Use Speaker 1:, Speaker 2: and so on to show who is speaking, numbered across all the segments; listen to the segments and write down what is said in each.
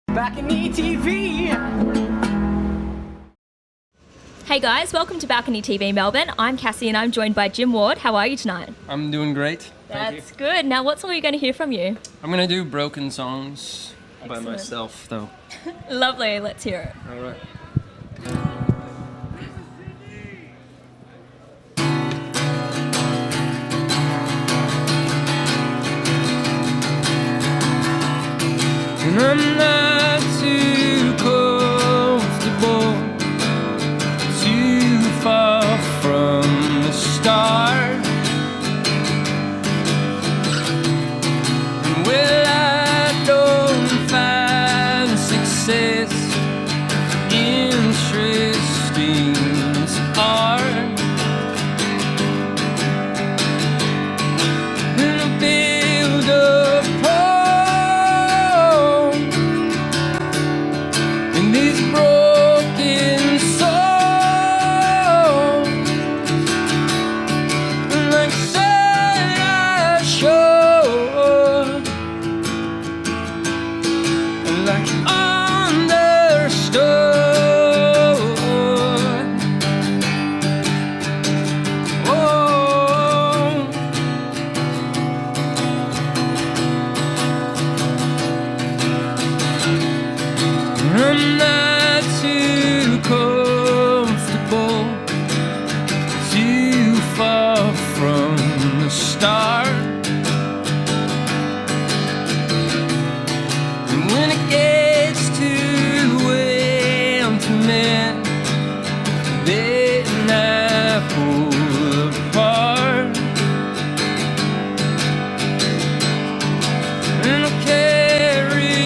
Speaker 1: BalconyTV.
Speaker 2: Hey guys, welcome to Balcony TV Melbourne. I'm Cassie and I'm joined by Jim Ward. How are you tonight?
Speaker 3: I'm doing great.
Speaker 2: That's good. Now what song are we going to hear from you?
Speaker 3: I'm gonna do Broken Songs by
Speaker 2: Excellent.
Speaker 3: myself though.
Speaker 2: Lovely, let's hear it.
Speaker 3: All right. And I'm not too comfortable, too far from the start. And well, I don't find success interesting as art. And I build up in these broken souls, like said I should, like understood. I'm not too comfortable, too far from the start. And when it gets too intimate, then I pull apart. And I'll carry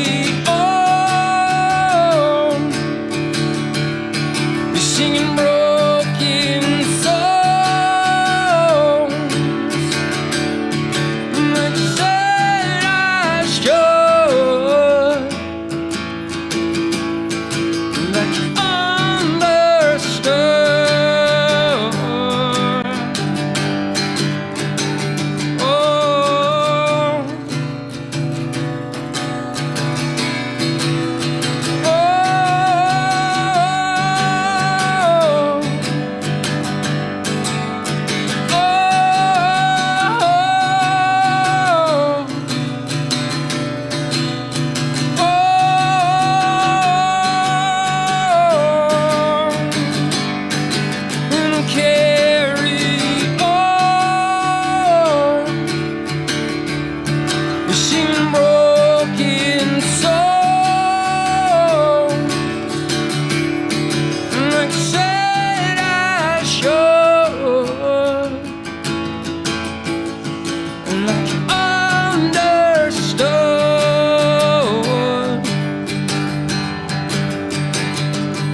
Speaker 3: singing broken songs, like said I should, like understood. Oh, singing broken songs, like said I should, like understood.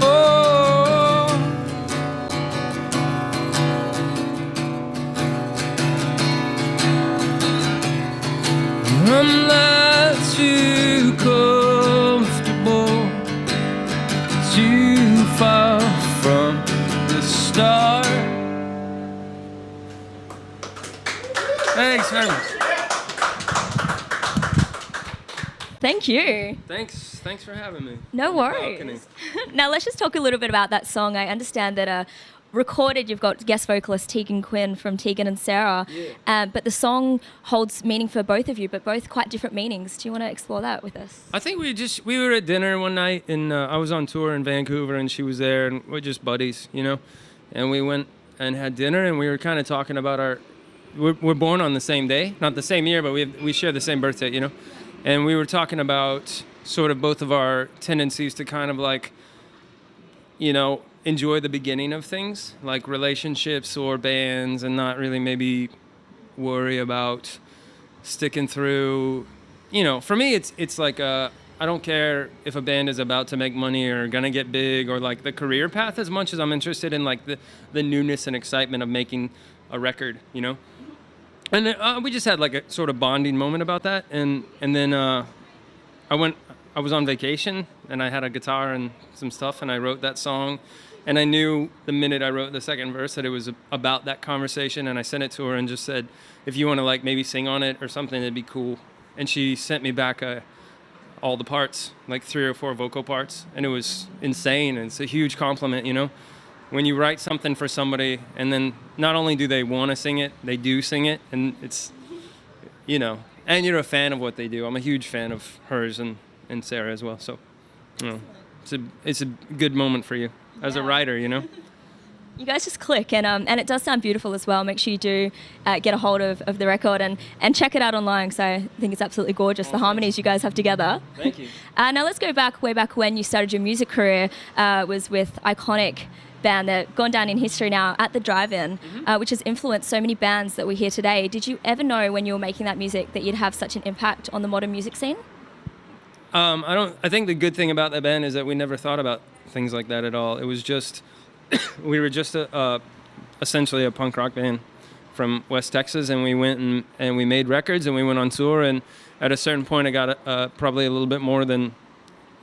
Speaker 3: Oh, I'm not too comfortable, too far from the start. Thanks very much.
Speaker 2: Thank you.
Speaker 3: Thanks for having me.
Speaker 2: No worries. Now let's just talk a little bit about that song. I understand that recorded, you've got guest vocalist Tegan Quinn from Tegan and Sarah, but the song holds meaning for both of you, but both quite different meanings. Do you want to explore that with us?
Speaker 3: I think we were at dinner one night, and I was on tour in Vancouver, and she was there, and we're just buddies, you know. And we went and had dinner, and we were kind of talking about we're born on the same day, not the same year, but we share the same birthday, you know. And we were talking about sort of both of our tendencies to kind of like, you know, enjoy the beginning of things, like relationships or bands, and not really maybe worry about sticking through. You know, for me, it's like I don't care if a band is about to make money or gonna get big or like the career path as much as I'm interested in like the newness and excitement of making a record, you know. And we just had like a sort of bonding moment about that, and then I was on vacation and I had a guitar and some stuff, and I wrote that song. And I knew the minute I wrote the second verse that it was about that conversation, and I sent it to her and just said, if you want to like maybe sing on it or something, it'd be cool. And she sent me back a all the parts, like 3 or 4 vocal parts, and it was insane. And it's a huge compliment, you know, when you write something for somebody and then not only do they want to sing it, they do sing it, and it's, you know, and you're a fan of what they do. I'm a huge fan of hers and Sarah as well. So, you know, it's a good moment for you as a writer, you know.
Speaker 2: You guys just click, and it does sound beautiful as well. Make sure you do get a hold of the record and check it out online, because I think it's absolutely gorgeous, the harmonies you guys have together.
Speaker 3: Thank you.
Speaker 2: Now let's go back, way back when you started your music career, was with iconic band that gone down in history now, At the Drive-In, which has influenced so many bands that we hear today. Did you ever know when you were making that music that you'd have such an impact on the modern music scene?
Speaker 3: I think the good thing about that band is that we never thought about things like that at all. It was just, we were just essentially a punk rock band from West Texas, and we went and we made records, and we went on tour, and at a certain point I got probably a little bit more than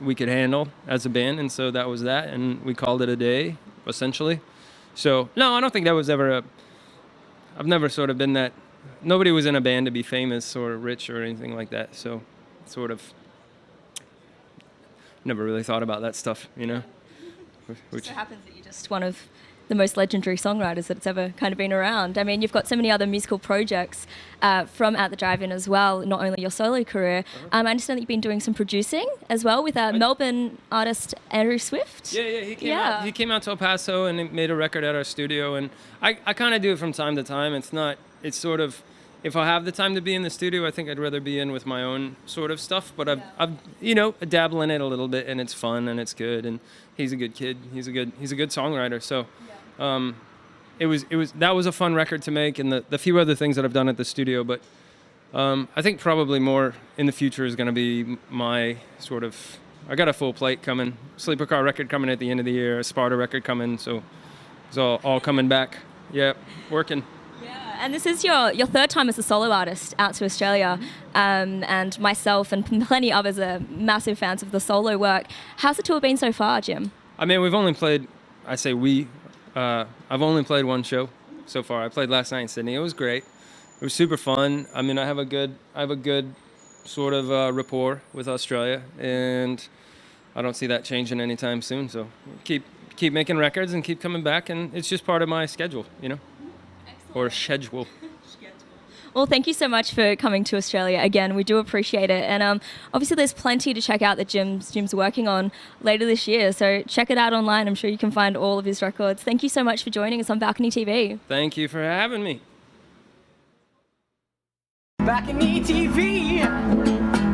Speaker 3: we could handle as a band, and so that was that, and we called it a day, essentially. So, no, I don't think that was ever I've never sort of been that, nobody was in a band to be famous or rich or anything like that, so sort of never really thought about that stuff, you know.
Speaker 2: Which, so it happens that you're just one of the most legendary songwriters that's ever kind of been around. I mean, you've got so many other musical projects from At the Drive-In as well, not only your solo career. I understand that you've been doing some producing as well with Melbourne artist Andrew Swift.
Speaker 3: Yeah, he came out to El Paso and made a record at our studio, and I kind of do it from time to time. It's sort of, if I have the time to be in the studio, I think I'd rather be in with my own sort of stuff, but I've you know, dabble in it a little bit, and it's fun and it's good, and he's a good kid. He's a good songwriter. So that was a fun record to make, and the few other things that I've done at the studio, but I think probably more in the future is going to be my sort of, I got a full plate coming, Sleeper Car record coming at the end of the year, a Sparta record coming, so it's all coming back. Yeah, working.
Speaker 2: And this is your third time as a solo artist out to Australia, and myself and plenty others are massive fans of the solo work. How's the tour been so far, Jim?
Speaker 3: I mean, we've only played, I've only played one show so far. I played last night in Sydney. It was great. It was super fun. I mean, I have a good sort of rapport with Australia, and I don't see that changing anytime soon. So keep making records and keep coming back, and it's just part of my schedule, you know. Or schedule.
Speaker 2: Well, thank you so much for coming to Australia again. We do appreciate it. And obviously there's plenty to check out that Jim's working on later this year. So check it out online. I'm sure you can find all of his records. Thank you so much for joining us on Balcony TV.
Speaker 3: Thank you for having me.
Speaker 1: BalconyTV.